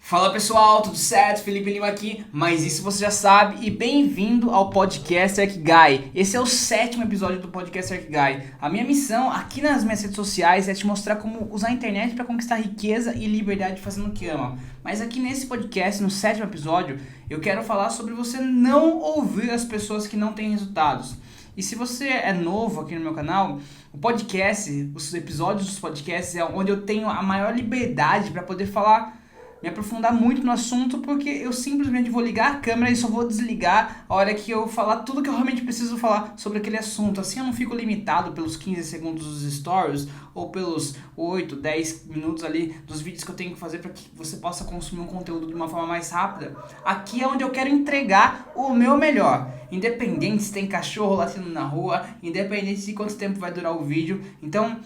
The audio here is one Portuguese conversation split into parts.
Fala pessoal, tudo certo? Felipe Lima aqui, mas isso você já sabe, e bem-vindo ao Podcast Arquigai. Esse é o 7º episódio do Podcast Arquigai. A minha missão aqui nas minhas redes sociais é te mostrar como usar a internet para conquistar riqueza e liberdade fazendo o que ama. Mas aqui nesse podcast, no 7º episódio, eu quero falar sobre você não ouvir as pessoas que não têm resultados. E se você é novo aqui no meu canal, o podcast, os episódios dos podcasts é onde eu tenho a maior liberdade para poder falar, me aprofundar muito no assunto, porque eu simplesmente vou ligar a câmera e só vou desligar a hora que eu falar tudo que eu realmente preciso falar sobre aquele assunto. Assim eu não fico limitado pelos 15 segundos dos stories ou pelos 8, 10 minutos ali dos vídeos que eu tenho que fazer para que você possa consumir um conteúdo de uma forma mais rápida. Aqui é onde eu quero entregar o meu melhor, independente se tem cachorro latindo na rua, independente de quanto tempo vai durar o vídeo. Então,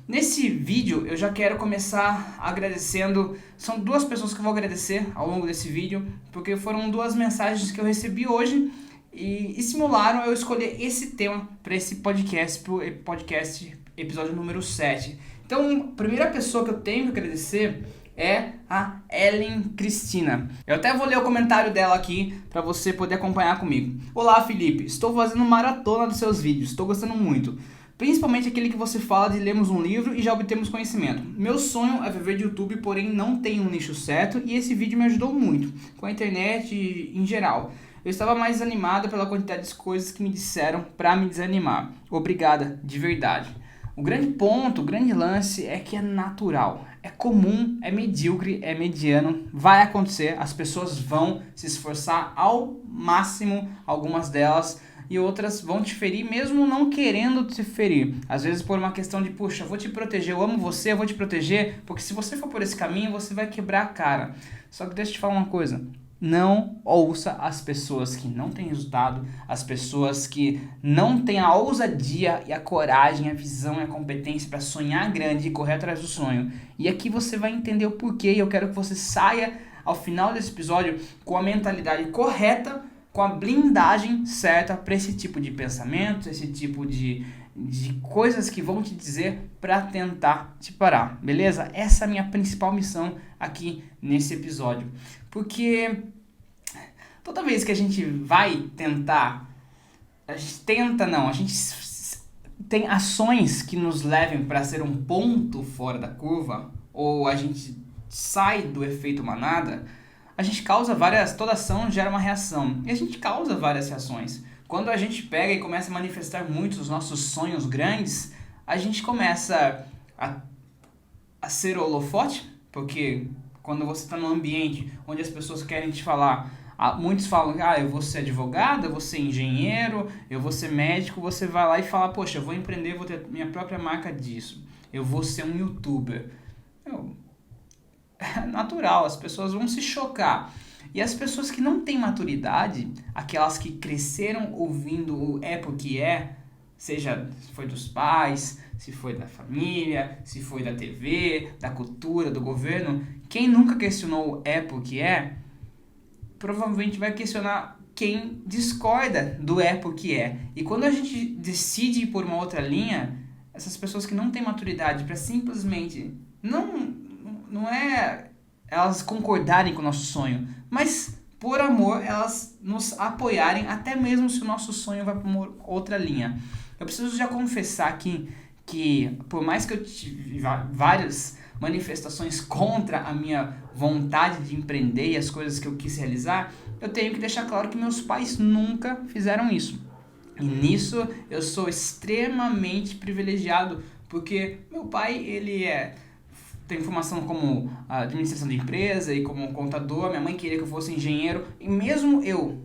nesse vídeo eu já quero começar agradecendo, são duas pessoas que eu vou agradecer ao longo desse vídeo, porque foram duas mensagens que eu recebi hoje e estimularam eu escolher esse tema para esse podcast, pro podcast episódio número 7. Então, a primeira pessoa que eu tenho que agradecer é a Ellen Cristina. Eu até vou ler o comentário dela aqui para você poder acompanhar comigo. Olá Felipe, estou fazendo maratona dos seus vídeos, estou gostando muito. Principalmente aquele que você fala de lermos um livro e já obtemos conhecimento. Meu sonho é viver de YouTube, porém não tenho um nicho certo e esse vídeo me ajudou muito, com a internet em geral. Eu estava mais animada pela quantidade de coisas que me disseram para me desanimar. Obrigada, de verdade. O grande ponto, o grande lance é que é natural, é comum, é medíocre, é mediano, vai acontecer, as pessoas vão se esforçar ao máximo, algumas delas, e outras vão te ferir mesmo não querendo te ferir. Às vezes por uma questão de, puxa, eu vou te proteger, eu amo você, eu vou te proteger, porque se você for por esse caminho, você vai quebrar a cara. Só que deixa eu te falar uma coisa, não ouça as pessoas que não têm resultado, as pessoas que não têm a ousadia e a coragem, a visão e a competência para sonhar grande e correr atrás do sonho. E aqui você vai entender o porquê, e eu quero que você saia ao final desse episódio com a mentalidade correta, com a blindagem certa para esse tipo de pensamento, esse tipo de coisas que vão te dizer para tentar te parar, beleza? Essa é a minha principal missão aqui nesse episódio. Porque toda vez que a gente vai tentar, a gente tem ações que nos levem para ser um ponto fora da curva, ou a gente sai do efeito manada, a gente causa toda ação gera uma reação, e a gente causa várias reações. Quando a gente pega e começa a manifestar muito os nossos sonhos grandes, a gente começa a ser holofote, porque quando você está num ambiente onde as pessoas querem te falar, muitos falam, eu vou ser advogado, eu vou ser engenheiro, eu vou ser médico, você vai lá e fala, poxa, eu vou empreender, vou ter minha própria marca disso, eu vou ser um youtuber. É natural, as pessoas vão se chocar. E as pessoas que não têm maturidade, aquelas que cresceram ouvindo o é porque é, seja se foi dos pais, se foi da família, se foi da TV, da cultura, do governo, quem nunca questionou o é porque é, provavelmente vai questionar quem discorda do é porque é. E quando a gente decide ir por uma outra linha, essas pessoas que não têm maturidade para simplesmente não é elas concordarem com o nosso sonho, mas por amor elas nos apoiarem, até mesmo se o nosso sonho vai para uma outra linha. Eu preciso já confessar aqui que por mais que eu tive várias manifestações contra a minha vontade de empreender e as coisas que eu quis realizar, eu tenho que deixar claro que meus pais nunca fizeram isso. E nisso eu sou extremamente privilegiado, porque meu pai, ele tem formação como administração de empresa e como contador, minha mãe queria que eu fosse engenheiro, e mesmo eu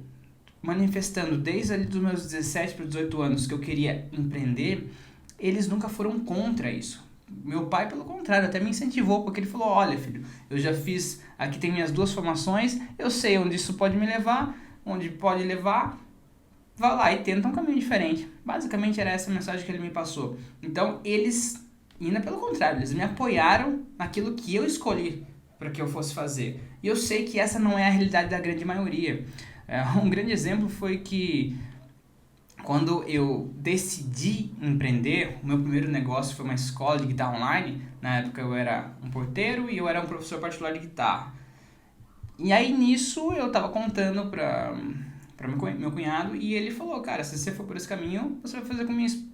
manifestando desde ali dos meus 17 para 18 anos que eu queria empreender, eles nunca foram contra isso. Meu pai, pelo contrário, até me incentivou, porque ele falou, olha filho, eu já fiz, aqui tem minhas duas formações, eu sei onde isso pode me levar, onde pode levar, vá lá e tenta um caminho diferente. Basicamente era essa a mensagem que ele me passou. Então eles, ainda pelo contrário, eles me apoiaram naquilo que eu escolhi para que eu fosse fazer. E eu sei que essa não é a realidade da grande maioria. Um grande exemplo foi que quando eu decidi empreender, o meu primeiro negócio foi uma escola de guitarra online. Na época eu era um porteiro e eu era um professor particular de guitarra. E aí nisso eu tava contando pra meu cunhado e ele falou, cara, se você for por esse caminho, você vai fazer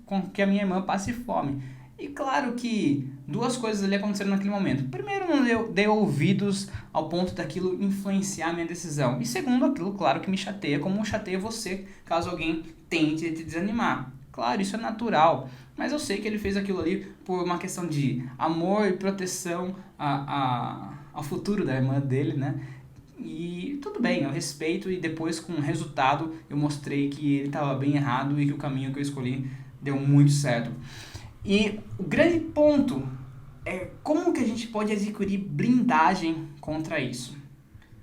com que a minha irmã passe fome. E claro que duas coisas ali aconteceram naquele momento. Primeiro, não dei ouvidos ao ponto daquilo influenciar a minha decisão. E segundo, aquilo, claro, que me chateia, como chateia você, caso alguém tente te desanimar. Claro, isso é natural, mas eu sei que ele fez aquilo ali por uma questão de amor e proteção ao futuro da irmã dele, né? E tudo bem, eu respeito, e depois com o resultado eu mostrei que ele estava bem errado e que o caminho que eu escolhi deu muito certo. E o grande ponto é como que a gente pode adquirir blindagem contra isso.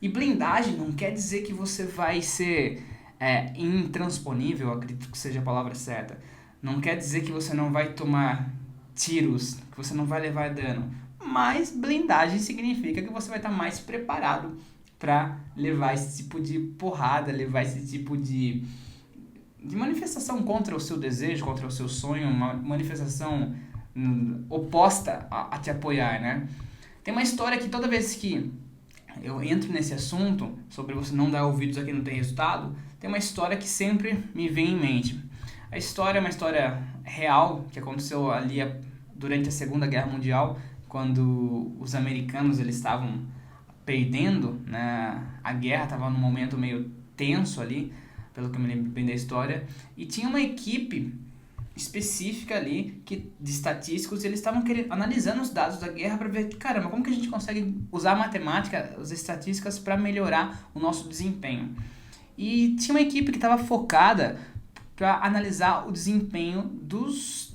E blindagem não quer dizer que você vai ser intransponível, acredito que seja a palavra certa. Não quer dizer que você não vai tomar tiros, que você não vai levar dano. Mas blindagem significa que você vai estar mais preparado para levar esse tipo de porrada, levar esse tipo de manifestação contra o seu desejo, contra o seu sonho, uma manifestação oposta a te apoiar, né? Tem uma história que toda vez que eu entro nesse assunto, sobre você não dar ouvidos a quem não tem resultado, tem uma história que sempre me vem em mente. A história é uma história real, que aconteceu ali durante a Segunda Guerra Mundial, quando os americanos eles estavam perdendo, né? A guerra estava num momento meio tenso ali, pelo que eu me lembro bem da história, e tinha uma equipe específica ali de estatísticos, e eles estavam analisando os dados da guerra para ver, caramba, como que a gente consegue usar a matemática, as estatísticas para melhorar o nosso desempenho. E tinha uma equipe que estava focada para analisar o desempenho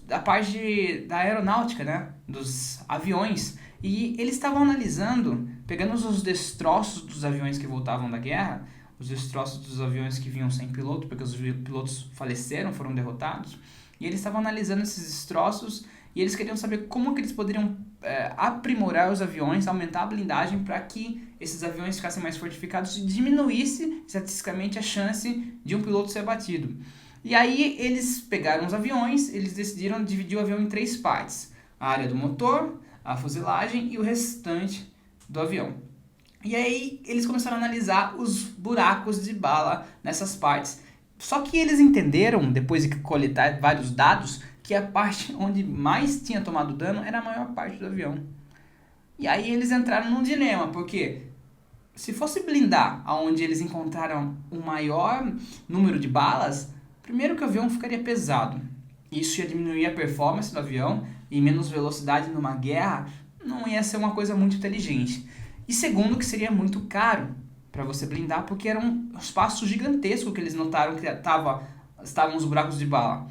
da parte da aeronáutica, né, dos aviões. E eles estavam analisando, pegando os destroços dos aviões que voltavam da guerra, os destroços dos aviões que vinham sem piloto, porque os pilotos faleceram, foram derrotados, e eles estavam analisando esses destroços e eles queriam saber como que eles poderiam aprimorar os aviões, aumentar a blindagem para que esses aviões ficassem mais fortificados e diminuísse estatisticamente a chance de um piloto ser abatido. E aí eles pegaram os aviões, eles decidiram dividir o avião em 3 partes: a área do motor, a fuselagem e o restante do avião. E aí eles começaram a analisar os buracos de bala nessas partes. Só que eles entenderam, depois de coletar vários dados, que a parte onde mais tinha tomado dano era a maior parte do avião. E aí eles entraram num dilema, porque se fosse blindar aonde eles encontraram o maior número de balas, primeiro que o avião ficaria pesado. Isso ia diminuir a performance do avião, e menos velocidade numa guerra não ia ser uma coisa muito inteligente. E segundo, que seria muito caro para você blindar, porque era um espaço gigantesco que eles notaram que estavam os buracos de bala.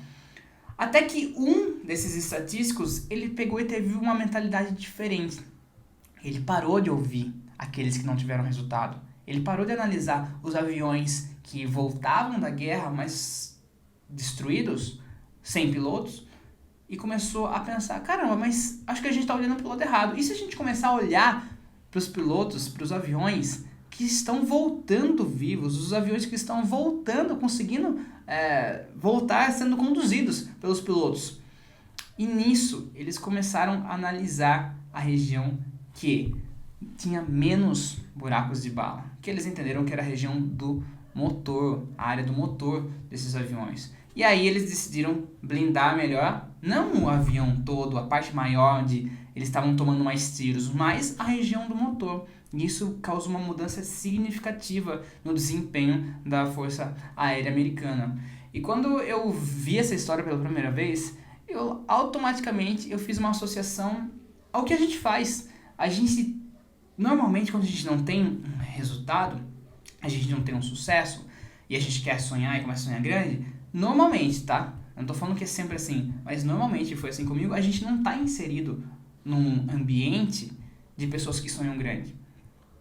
Até que um desses estatísticos, ele pegou e teve uma mentalidade diferente. Ele parou de ouvir aqueles que não tiveram resultado. Ele parou de analisar os aviões que voltavam da guerra, mas destruídos, sem pilotos, e começou a pensar, caramba, mas acho que a gente está olhando para o lado errado. E se a gente começar a olhar para os pilotos, para os aviões que estão voltando vivos, os aviões que estão voltando, conseguindo voltar sendo conduzidos pelos pilotos? E nisso, eles começaram a analisar a região que tinha menos buracos de bala, que eles entenderam que era a região do motor, a área do motor desses aviões. E aí eles decidiram blindar melhor, não o avião todo, a parte maior onde eles estavam tomando mais tiros, mas a região do motor. E isso causou uma mudança significativa no desempenho da Força Aérea Americana. E quando eu vi essa história pela primeira vez, eu automaticamente fiz uma associação ao que a gente faz. A gente, normalmente, quando a gente não tem um resultado, a gente não tem um sucesso, e a gente quer sonhar e começa a sonhar grande, normalmente, tá? Eu não tô falando que é sempre assim, mas normalmente foi assim comigo, a gente não tá inserido num ambiente de pessoas que sonham grande.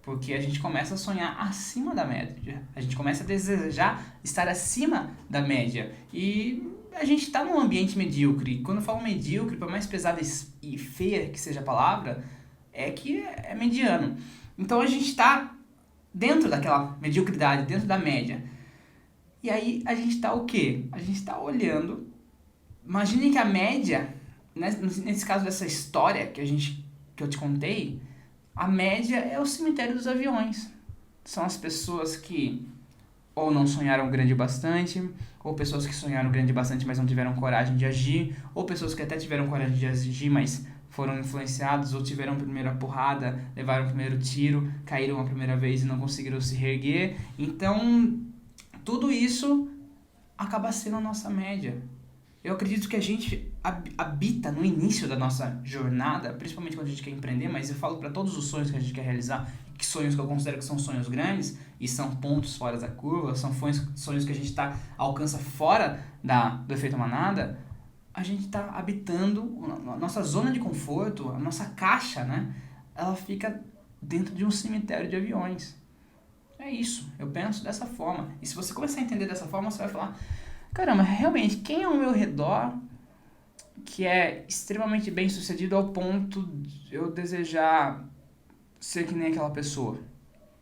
Porque a gente começa a sonhar acima da média. A gente começa a desejar estar acima da média. E a gente está num ambiente medíocre. Quando eu falo medíocre, por mais pesada e feia que seja a palavra, é que é mediano. Então a gente está dentro daquela mediocridade, dentro da média. E aí a gente está o quê? A gente está olhando. Imagine que a média, nesse caso dessa história que eu te contei, a média é o cemitério dos aviões. são as pessoas que ou não sonharam grande bastante, ou pessoas que sonharam grande bastante, mas não tiveram coragem de agir, ou pessoas que até tiveram coragem de agir, mas foram influenciados, ou tiveram a primeira porrada, levaram o primeiro tiro, caíram a primeira vez e não conseguiram se reerguer. Então, tudo isso acaba sendo a nossa média. Eu acredito que a gente habita no início da nossa jornada, principalmente quando a gente quer empreender, mas eu falo para todos os sonhos que a gente quer realizar, que sonhos que eu considero que são sonhos grandes e são pontos fora da curva, são sonhos que a gente alcança fora do efeito manada, a gente está habitando a nossa zona de conforto, a nossa caixa, né? Ela fica dentro de um cemitério de aviões. É isso, eu penso dessa forma. E se você começar a entender dessa forma, você vai falar: caramba, realmente, quem ao meu redor que é extremamente bem sucedido ao ponto de eu desejar ser que nem aquela pessoa?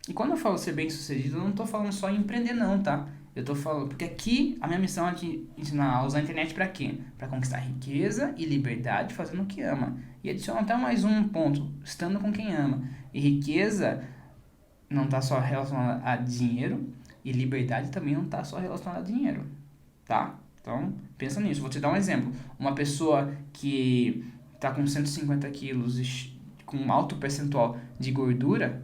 E quando eu falo ser bem sucedido, eu não tô falando só em empreender não, tá? Eu tô falando, porque aqui a minha missão é te ensinar a usar a internet pra quê? Pra conquistar riqueza e liberdade fazendo o que ama. E adiciono até mais um ponto, estando com quem ama. E riqueza não tá só relacionada a dinheiro, e liberdade também não tá só relacionada a dinheiro. Tá? Então, pensa nisso. Vou te dar um exemplo. Uma pessoa que está com 150 quilos e com um alto percentual de gordura,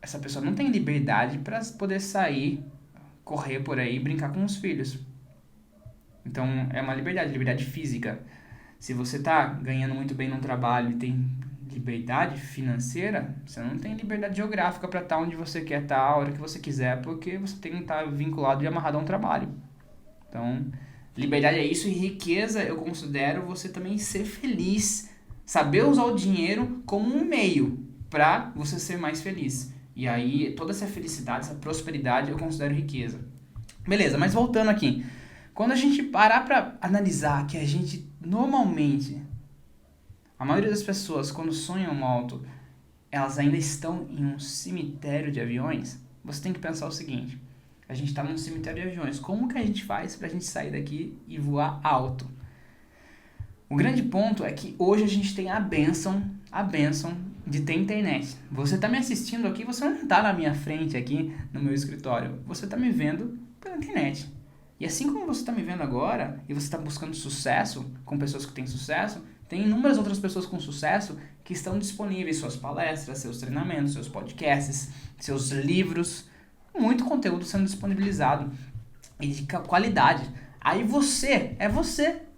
essa pessoa não tem liberdade para poder sair, correr por aí e brincar com os filhos. Então, é uma liberdade física. Se você está ganhando muito bem no trabalho e tem liberdade financeira, você não tem liberdade geográfica para estar onde você quer estar, a hora que você quiser, porque você tem que estar vinculado e amarrado a um trabalho. Então, liberdade é isso, e riqueza eu considero você também ser feliz, saber usar o dinheiro como um meio para você ser mais feliz. E aí, toda essa felicidade, essa prosperidade eu considero riqueza. Beleza, mas voltando aqui. Quando a gente parar para analisar que a gente normalmente, a maioria das pessoas quando sonham alto, elas ainda estão em um cemitério de aviões, você tem que pensar o seguinte: a gente está num cemitério de aviões. Como que a gente faz para a gente sair daqui e voar alto? O grande ponto é que hoje a gente tem a bênção de ter internet. Você está me assistindo aqui, você não está na minha frente aqui no meu escritório. Você está me vendo pela internet. E assim como você está me vendo agora, e você está buscando sucesso com pessoas que têm sucesso, tem inúmeras outras pessoas com sucesso que estão disponíveis, suas palestras, seus treinamentos, seus podcasts, seus livros, muito conteúdo sendo disponibilizado e de qualidade. Aí você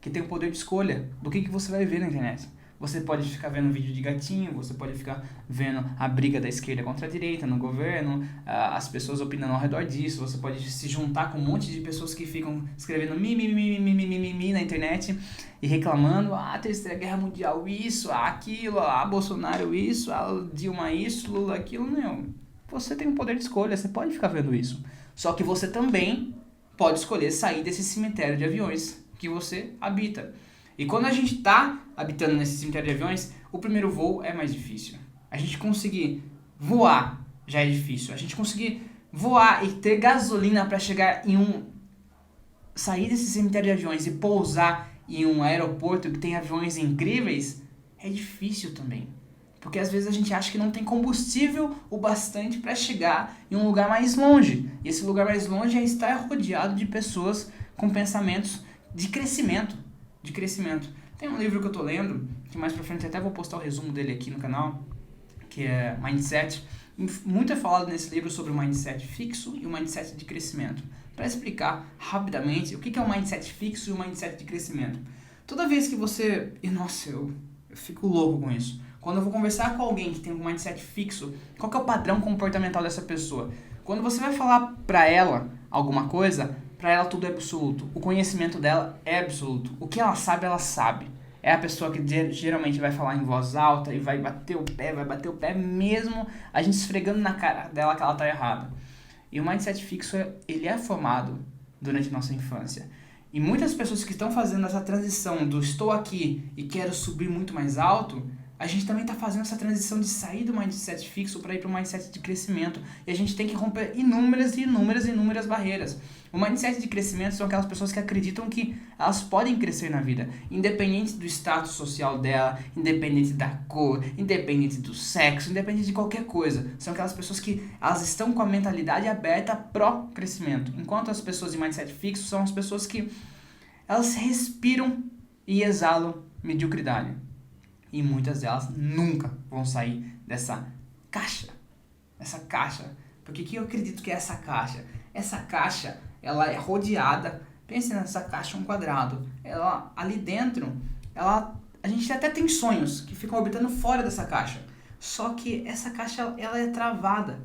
que tem o poder de escolha do que você vai ver na internet. Você pode ficar vendo vídeo de gatinho, você pode ficar vendo a briga da esquerda contra a direita no governo, as pessoas opinando ao redor disso, você pode se juntar com um monte de pessoas que ficam escrevendo mimimi na internet e reclamando: terceira guerra mundial isso, aquilo, Bolsonaro isso, Dilma isso, Lula aquilo. Não, você tem o poder de escolha, você pode ficar vendo isso. Só que você também pode escolher sair desse cemitério de aviões que você habita. E quando a gente está habitando nesse cemitério de aviões, o primeiro voo é mais difícil. A gente conseguir voar já é difícil. A gente conseguir voar e ter gasolina para chegar sair desse cemitério de aviões e pousar em um aeroporto que tem aviões incríveis é difícil também. Porque às vezes a gente acha que não tem combustível o bastante para chegar em um lugar mais longe. E esse lugar mais longe é estar rodeado de pessoas com pensamentos de crescimento. Tem um livro que eu tô lendo, que mais pra frente até vou postar o resumo dele aqui no canal, que é Mindset. Muito é falado nesse livro sobre o mindset fixo e o mindset de crescimento. Para explicar rapidamente o que é o mindset fixo e o mindset de crescimento. Toda vez que você... E nossa, eu fico louco com isso. Quando eu vou conversar com alguém que tem um mindset fixo, qual que é o padrão comportamental dessa pessoa? Quando você vai falar pra ela alguma coisa, pra ela tudo é absoluto. O conhecimento dela é absoluto. O que ela sabe. É a pessoa que geralmente vai falar em voz alta e vai bater o pé mesmo a gente esfregando na cara dela que ela tá errada. E o mindset fixo, ele é formado durante a nossa infância. E muitas pessoas que estão fazendo essa transição do estou aqui e quero subir muito mais alto, A gente também está fazendo essa transição de sair do mindset fixo para ir para o mindset de crescimento. E a gente tem que romper inúmeras barreiras. O mindset de crescimento são aquelas pessoas que acreditam que elas podem crescer na vida, independente do status social dela, independente da cor, independente do sexo, independente de qualquer coisa. São aquelas pessoas que elas estão com a mentalidade aberta pró crescimento. Enquanto as pessoas de mindset fixo são as pessoas que elas respiram e exalam mediocridade. E muitas delas nunca vão sair dessa caixa. Porque o que eu acredito que é essa caixa? Essa caixa, ela é rodeada, pense nessa caixa, um quadrado. Ela, ali dentro, a gente até tem sonhos que ficam orbitando fora dessa caixa. Só que essa caixa, ela é travada.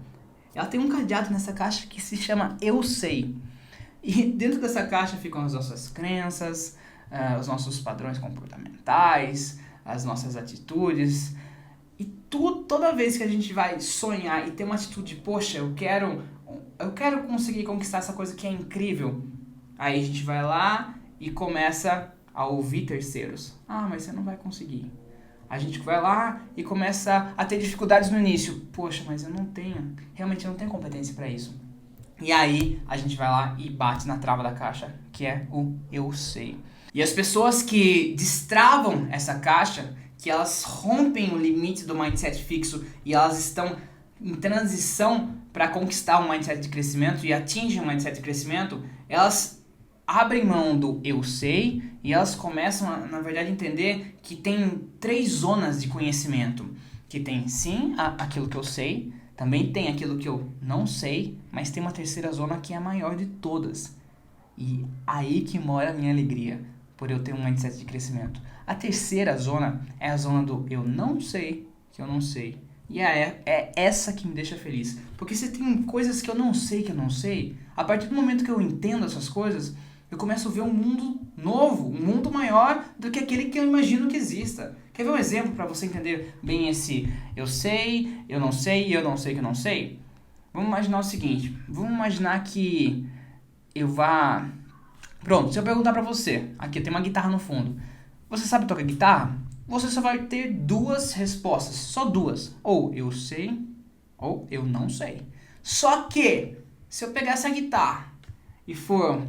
Ela tem um cadeado nessa caixa que se chama Eu Sei. E dentro dessa caixa ficam as nossas crenças, os nossos padrões comportamentais, as nossas atitudes. E toda vez que a gente vai sonhar e ter uma atitude, poxa, eu quero conseguir conquistar essa coisa que é incrível, aí a gente vai lá e começa a ouvir terceiros. Ah, mas você não vai conseguir. A gente vai lá e começa a ter dificuldades no início. Poxa, mas realmente eu não tenho competência para isso. E aí a gente vai lá e bate na trava da caixa, que é o eu sei. E as pessoas que destravam essa caixa, que elas rompem o limite do mindset fixo e elas estão em transição para conquistar um mindset de crescimento e atingem um mindset de crescimento, elas abrem mão do eu sei e elas começam, na verdade, a entender que tem 3 zonas de conhecimento. Que tem, sim, aquilo que eu sei, também tem aquilo que eu não sei, mas tem uma terceira zona que é a maior de todas. E aí que mora a minha alegria, por eu ter um mindset de crescimento. A terceira zona é a zona do eu não sei que eu não sei. E é essa que me deixa feliz. Porque se tem coisas que eu não sei, a partir do momento que eu entendo essas coisas, eu começo a ver um mundo novo, um mundo maior do que aquele que eu imagino que exista. Quer ver um exemplo para você entender bem esse eu sei, eu não sei e eu não sei que eu não sei? Vamos imaginar o seguinte, vamos imaginar que eu vá... Pronto, se eu perguntar pra você, aqui tem uma guitarra no fundo, você sabe tocar guitarra? Você só vai ter 2 respostas, só 2. Ou eu sei, ou eu não sei. Só que, se eu pegar essa guitarra e for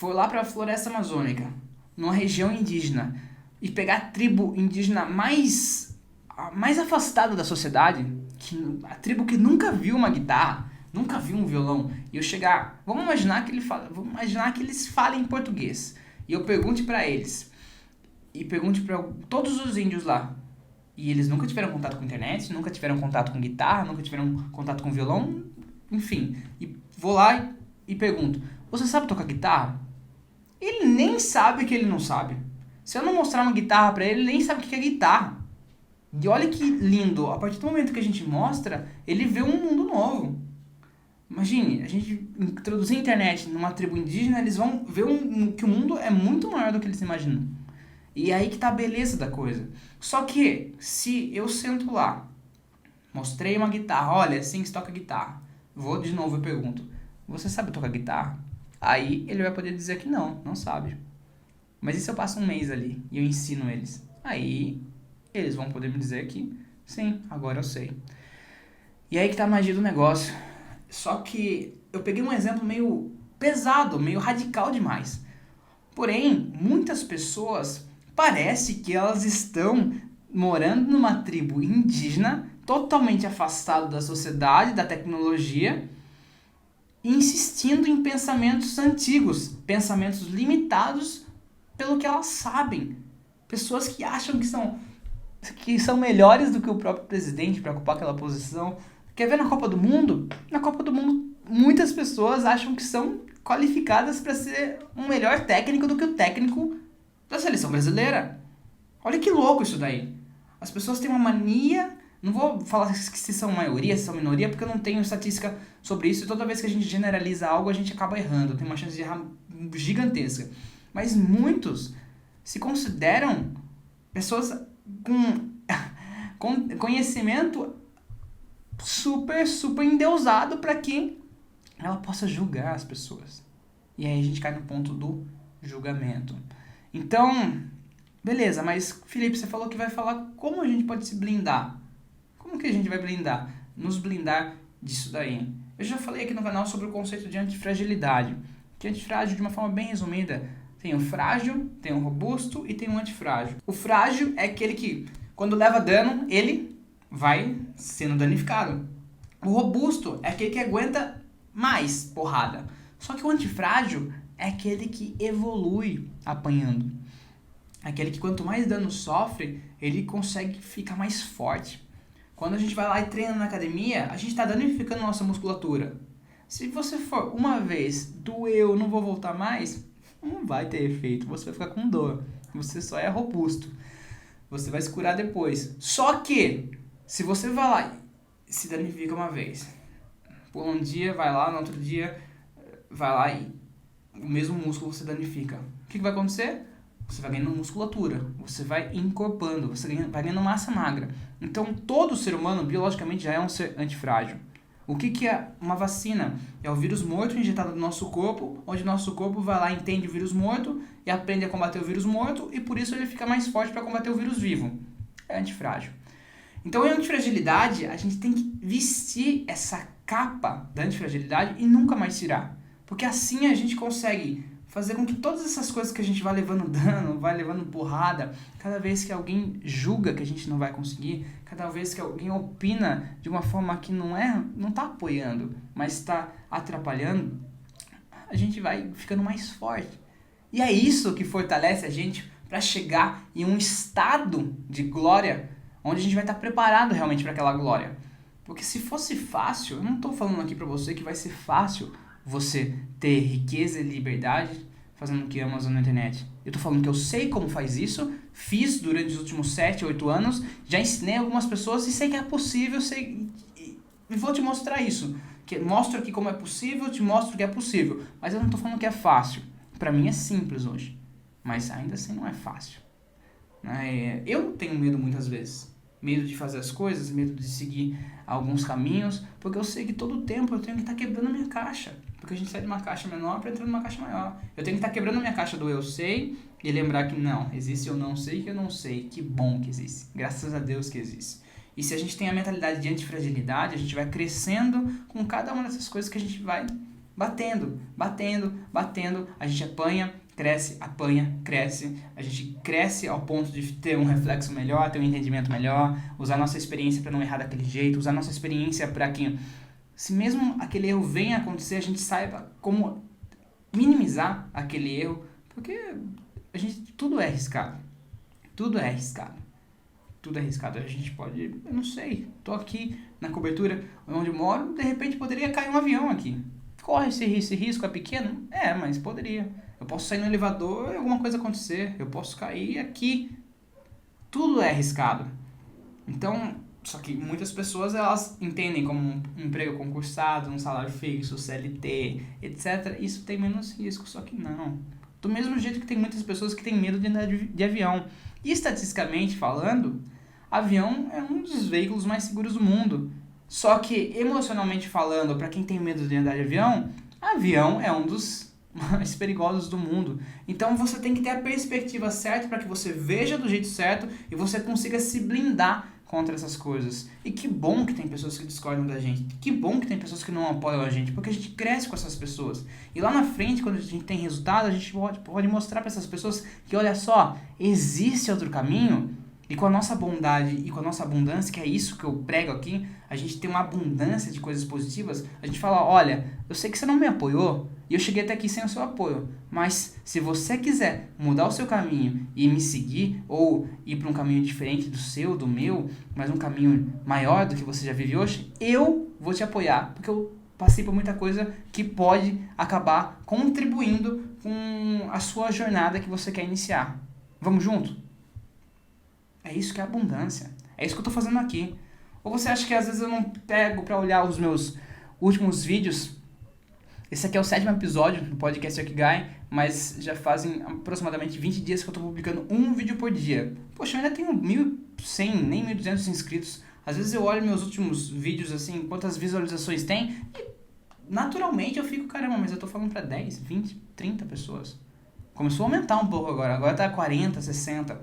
lá pra floresta amazônica, numa região indígena, e pegar a tribo indígena mais afastada da sociedade, a tribo que nunca viu uma guitarra, nunca viu um violão, e eu chegar, vamos imaginar que eles falem português, e eu pergunte pra eles, e pergunte pra todos os índios lá, e eles nunca tiveram contato com internet, nunca tiveram contato com guitarra, nunca tiveram contato com violão, enfim, e vou lá e pergunto, você sabe tocar guitarra? Ele nem sabe que ele não sabe. Se eu não mostrar uma guitarra pra ele nem sabe o que é guitarra. E olha que lindo, a partir do momento que a gente mostra, ele vê um mundo novo. Imagine, a gente introduzir a internet numa tribo indígena, eles vão ver que o mundo é muito maior do que eles imaginam. E é aí que tá a beleza da coisa. Só que, se eu sento lá, mostrei uma guitarra, olha, assim que se toca guitarra. Vou de novo e pergunto, você sabe tocar guitarra? Aí ele vai poder dizer que não sabe. Mas e se eu passo um mês ali e eu ensino eles? Aí eles vão poder me dizer que sim, agora eu sei. E aí que tá a magia do negócio. Só que eu peguei um exemplo meio pesado, meio radical demais. Porém, muitas pessoas parece que elas estão morando numa tribo indígena, totalmente afastado da sociedade, da tecnologia, e insistindo em pensamentos antigos, pensamentos limitados pelo que elas sabem. Pessoas que acham que são melhores do que o próprio presidente para ocupar aquela posição. Quer ver na Copa do Mundo? Na Copa do Mundo, muitas pessoas acham que são qualificadas para ser um melhor técnico do que o técnico da seleção brasileira. Olha que louco isso daí. As pessoas têm uma mania... Não vou falar se são maioria, se são minoria, porque eu não tenho estatística sobre isso. E toda vez que a gente generaliza algo, a gente acaba errando. Tem uma chance de errar gigantesca. Mas muitos se consideram pessoas com conhecimento super endeusado para que ela possa julgar as pessoas. E aí a gente cai no ponto do julgamento. Então, Beleza, mas Felipe, você falou que vai falar como a gente pode se blindar. Como que a gente vai blindar? Nos blindar disso daí. Eu já falei aqui no canal sobre o conceito de antifragilidade. Que antifrágil, de uma forma bem resumida, tem o frágil, tem o robusto e tem o antifrágil. O frágil é aquele que, quando leva dano, ele vai sendo danificado. O robusto é aquele que aguenta mais porrada. Só que o antifrágil é aquele que evolui apanhando. Aquele que quanto mais dano sofre, ele consegue ficar mais forte. Quando a gente vai lá e treina na academia, a gente está danificando nossa musculatura. Se você for uma vez, doeu, não vou voltar mais, não vai ter efeito, você vai ficar com dor. Você só é robusto. Você vai se curar depois. Só que, se você vai lá e se danifica uma vez, por um dia, vai lá, no outro dia, vai lá e o mesmo músculo você danifica. O que vai acontecer? Você vai ganhando musculatura, você vai encorpando, você vai ganhando massa magra. Então, todo ser humano, biologicamente, já é um ser antifrágil. O que é uma vacina? É o vírus morto injetado no nosso corpo, onde o nosso corpo vai lá, entende o vírus morto e aprende a combater o vírus morto, e por isso ele fica mais forte para combater o vírus vivo. É antifrágil. Então, em antifragilidade, a gente tem que vestir essa capa da antifragilidade e nunca mais tirar. Porque assim a gente consegue fazer com que todas essas coisas que a gente vai levando dano, vai levando porrada, cada vez que alguém julga que a gente não vai conseguir, cada vez que alguém opina de uma forma que não está apoiando, mas está atrapalhando, a gente vai ficando mais forte. E é isso que fortalece a gente para chegar em um estado de glória, onde a gente vai estar preparado realmente para aquela glória. Porque se fosse fácil, eu não estou falando aqui para você que vai ser fácil você ter riqueza e liberdade fazendo o que ama na internet. Eu tô falando que eu sei como faz isso, fiz durante os últimos 7, 8 anos, já ensinei algumas pessoas e sei que é possível, e vou te mostrar isso. Mostro aqui como é possível, te mostro que é possível, mas eu não tô falando que é fácil. Pra mim é simples hoje, mas ainda assim não é fácil. Eu tenho medo muitas vezes. Medo de fazer as coisas, medo de seguir alguns caminhos, porque eu sei que todo o tempo eu tenho que estar quebrando a minha caixa. Porque a gente sai de uma caixa menor para entrar numa caixa maior. Eu tenho que estar quebrando a minha caixa do eu sei e lembrar que não, existe eu não sei que eu não sei. Que bom que existe. Graças a Deus que existe. E se a gente tem a mentalidade de antifragilidade, a gente vai crescendo com cada uma dessas coisas que a gente vai batendo. A gente apanha, cresce, a gente cresce ao ponto de ter um reflexo melhor, ter um entendimento melhor, usar nossa experiência para não errar daquele jeito, usar nossa experiência para que, se mesmo aquele erro venha a acontecer, a gente saiba como minimizar aquele erro, porque tudo é arriscado, a gente pode, eu não sei, tô aqui na cobertura onde eu moro, de repente poderia cair um avião aqui. Corre esse risco, é pequeno? É, mas poderia. Eu posso sair no elevador e alguma coisa acontecer. Eu posso cair aqui. Tudo é arriscado. Então, só que muitas pessoas elas entendem como um emprego concursado, um salário fixo, CLT, etc. Isso tem menos risco, só que não. Do mesmo jeito que tem muitas pessoas que têm medo de andar de avião. E estatisticamente falando, avião é um dos veículos mais seguros do mundo. Só que, emocionalmente falando, para quem tem medo de andar de avião é um dos mais perigosos do mundo. Então você tem que ter a perspectiva certa para que você veja do jeito certo e você consiga se blindar contra essas coisas. E que bom que tem pessoas que discordam da gente. Que bom que tem pessoas que não apoiam a gente, porque a gente cresce com essas pessoas. E lá na frente, quando a gente tem resultado, a gente pode mostrar para essas pessoas que, olha só, existe outro caminho. E com a nossa bondade e com a nossa abundância, que é isso que eu prego aqui, a gente tem uma abundância de coisas positivas, a gente fala, olha, eu sei que você não me apoiou, e eu cheguei até aqui sem o seu apoio, mas se você quiser mudar o seu caminho e me seguir, ou ir para um caminho diferente do seu, do meu, mas um caminho maior do que você já vive hoje, eu vou te apoiar, porque eu passei por muita coisa que pode acabar contribuindo com a sua jornada que você quer iniciar. Vamos junto? É isso que é abundância. É isso que eu tô fazendo aqui. Ou você acha que às vezes eu não pego pra olhar os meus últimos vídeos? Esse aqui é o 7º episódio do podcast Arquigai, mas já fazem aproximadamente 20 dias que eu tô publicando um vídeo por dia. Poxa, eu ainda tenho 1.100, nem 1.200 inscritos. Às vezes eu olho meus últimos vídeos, assim, quantas visualizações tem, e naturalmente eu fico, caramba, mas eu tô falando pra 10, 20, 30 pessoas. Começou a aumentar um pouco agora tá 40, 60.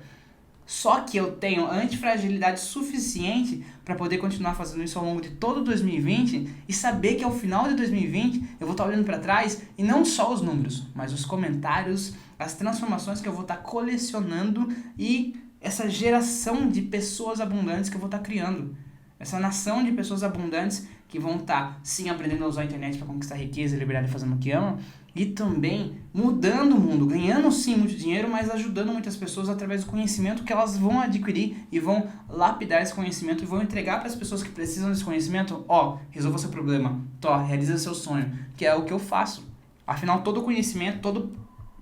Só que eu tenho antifragilidade suficiente para poder continuar fazendo isso ao longo de todo 2020 e saber que ao final de 2020 eu vou estar olhando para trás e não só os números, mas os comentários, as transformações que eu vou estar colecionando e essa geração de pessoas abundantes que eu vou estar criando. Essa nação de pessoas abundantes que vão estar, sim, aprendendo a usar a internet para conquistar riqueza e liberdade fazendo o que amam, e também mudando o mundo, ganhando sim muito dinheiro, mas ajudando muitas pessoas através do conhecimento que elas vão adquirir e vão lapidar esse conhecimento e vão entregar para as pessoas que precisam desse conhecimento. Resolva seu problema, realiza seu sonho, que é o que eu faço. Afinal, todo conhecimento, todo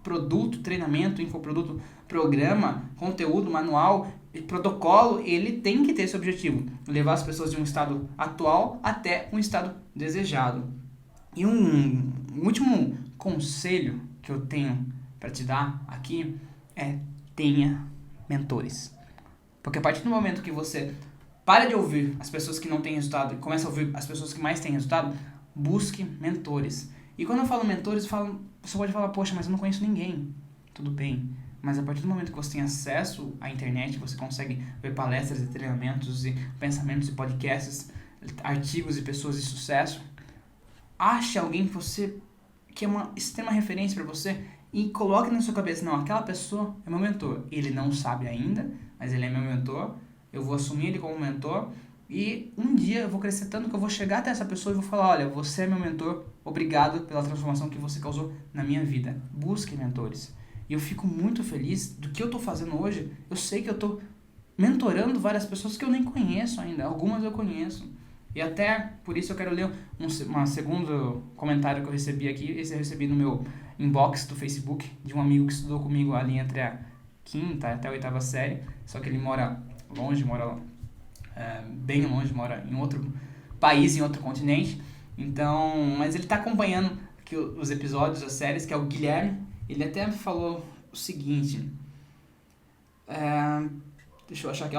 produto, treinamento, infoproduto, programa, conteúdo, manual, protocolo, ele tem que ter esse objetivo, levar as pessoas de um estado atual até um estado desejado. E um último conselho que eu tenho para te dar aqui é: tenha mentores. Porque a partir do momento que você para de ouvir as pessoas que não têm resultado e começa a ouvir as pessoas que mais têm resultado, busque mentores. E quando eu falo mentores, você pode falar: poxa, mas eu não conheço ninguém. Tudo bem. Mas a partir do momento que você tem acesso à internet, você consegue ver palestras e treinamentos e pensamentos e podcasts, artigos e pessoas de sucesso, ache alguém que é uma extrema referência para você e coloque na sua cabeça: não, aquela pessoa é meu mentor. Ele não sabe ainda, mas ele é meu mentor. Eu vou assumir ele como mentor e um dia eu vou crescer tanto que eu vou chegar até essa pessoa e vou falar: olha, você é meu mentor, obrigado pela transformação que você causou na minha vida. Busque mentores. E eu fico muito feliz do que eu estou fazendo hoje. Eu sei que eu estou mentorando várias pessoas que eu nem conheço ainda. Algumas eu conheço. E até por isso eu quero ler um segundo comentário que eu recebi aqui. Esse eu recebi no meu inbox do Facebook, de um amigo que estudou comigo ali entre a 5ª até a 8ª série. Só que ele mora longe, bem longe, mora em outro país, em outro continente. Então, mas ele está acompanhando aqui os episódios, as séries, que é o Guilherme. Ele até falou o seguinte, deixa eu achar aqui,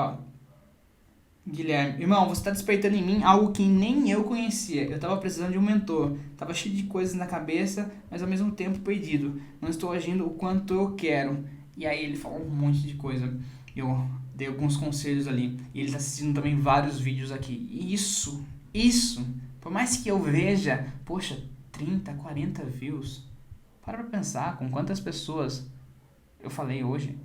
Guilherme: irmão, você está despertando em mim algo que nem eu conhecia. Eu estava precisando de um mentor. Estava cheio de coisas na cabeça, mas ao mesmo tempo perdido. Não estou agindo o quanto eu quero. E aí ele falou um monte de coisa. Eu dei alguns conselhos ali. E ele está assistindo também vários vídeos aqui. E isso, por mais que eu veja, poxa, 30, 40 views... Para pensar com quantas pessoas eu falei hoje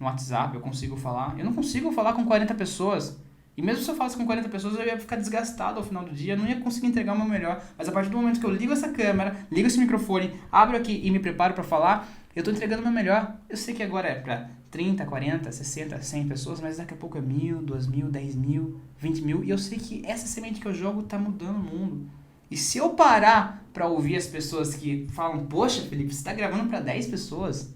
no WhatsApp, eu consigo falar. Eu não consigo falar com 40 pessoas. E mesmo se eu falasse com 40 pessoas, eu ia ficar desgastado ao final do dia, eu não ia conseguir entregar o meu melhor. Mas a partir do momento que eu ligo essa câmera, ligo esse microfone, abro aqui e me preparo para falar, eu estou entregando o meu melhor. Eu sei que agora é para 30, 40, 60, 100 pessoas, mas daqui a pouco é 1.000, 2.000, 10.000, 20.000. E eu sei que essa semente que eu jogo está mudando o mundo. E se eu parar para ouvir as pessoas que falam: poxa, Felipe, você está gravando para 10 pessoas,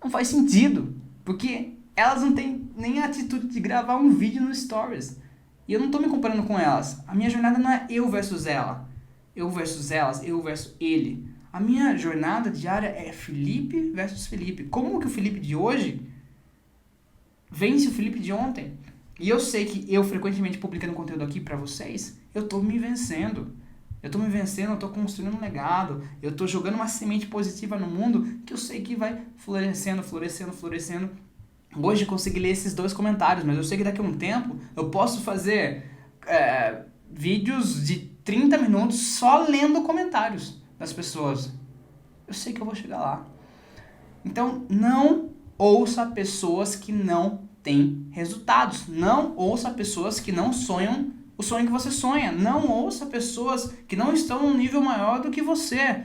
não faz sentido, porque elas não têm nem a atitude de gravar um vídeo no Stories. E eu não estou me comparando com elas. A minha jornada não é eu versus ela, eu versus elas, eu versus ele. A minha jornada diária é Felipe versus Felipe. Como que o Felipe de hoje vence o Felipe de ontem? E eu sei que eu frequentemente publicando conteúdo aqui pra vocês, eu tô me vencendo. Eu tô construindo um legado, eu tô jogando uma semente positiva no mundo que eu sei que vai florescendo. Hoje eu consegui ler esses 2 comentários, mas eu sei que daqui a um tempo eu posso fazer vídeos de 30 minutos só lendo comentários das pessoas. Eu sei que eu vou chegar lá. Então, não ouça pessoas que não tem resultados. Não ouça pessoas que não sonham o sonho que você sonha. Não ouça pessoas que não estão num nível maior do que você.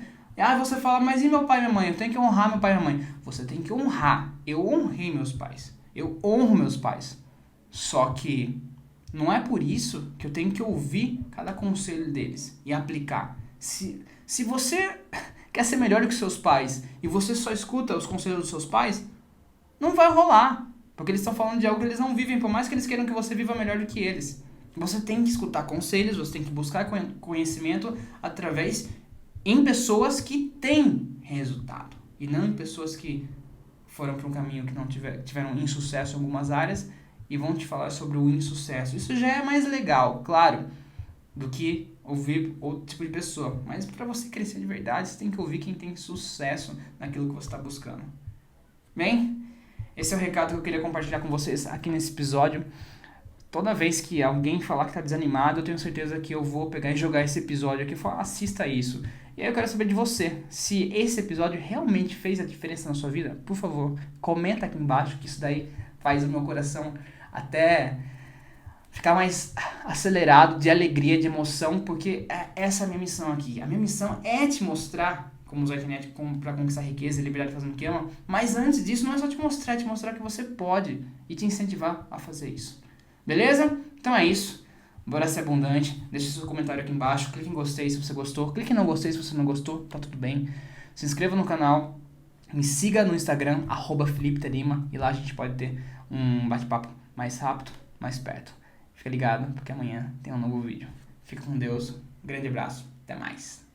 Você fala: mas e meu pai e minha mãe? Eu tenho que honrar meu pai e minha mãe. Você tem que honrar. Eu honrei meus pais. Eu honro meus pais. Só que não é por isso que eu tenho que ouvir cada conselho deles e aplicar. Se você quer ser melhor do que seus pais e você só escuta os conselhos dos seus pais, não vai rolar. Porque eles estão falando de algo que eles não vivem, por mais que eles queiram que você viva melhor do que eles. Você tem que escutar conselhos, você tem que buscar conhecimento em pessoas que têm resultado. E não em pessoas que foram para um caminho que não tiveram insucesso em algumas áreas e vão te falar sobre o insucesso. Isso já é mais legal, claro. do que ouvir outro tipo de pessoa. Mas para você crescer de verdade, você tem que ouvir quem tem sucesso naquilo que você está buscando. Bem, esse é o recado que eu queria compartilhar com vocês aqui nesse episódio. Toda vez que alguém falar que tá desanimado, eu tenho certeza que eu vou pegar e jogar esse episódio aqui e falar, assista isso. E aí eu quero saber de você, se esse episódio realmente fez a diferença na sua vida, por favor, comenta aqui embaixo, que isso daí faz o meu coração até ficar mais acelerado de alegria, de emoção, porque essa é a minha missão aqui. A minha missão é te mostrar como usar a internet para conquistar riqueza e liberdade fazendo o que ama, mas antes disso não é só te mostrar, é te mostrar que você pode e te incentivar a fazer isso. Beleza? Então é isso. Bora ser abundante. Deixe seu comentário aqui embaixo. Clique em gostei se você gostou. Clique em não gostei se você não gostou. Tá tudo bem. Se inscreva no canal. Me siga no Instagram, @FelipeTerima. E lá a gente pode ter um bate-papo mais rápido, mais perto. Fica ligado, porque amanhã tem um novo vídeo. Fica com Deus. Um grande abraço. Até mais.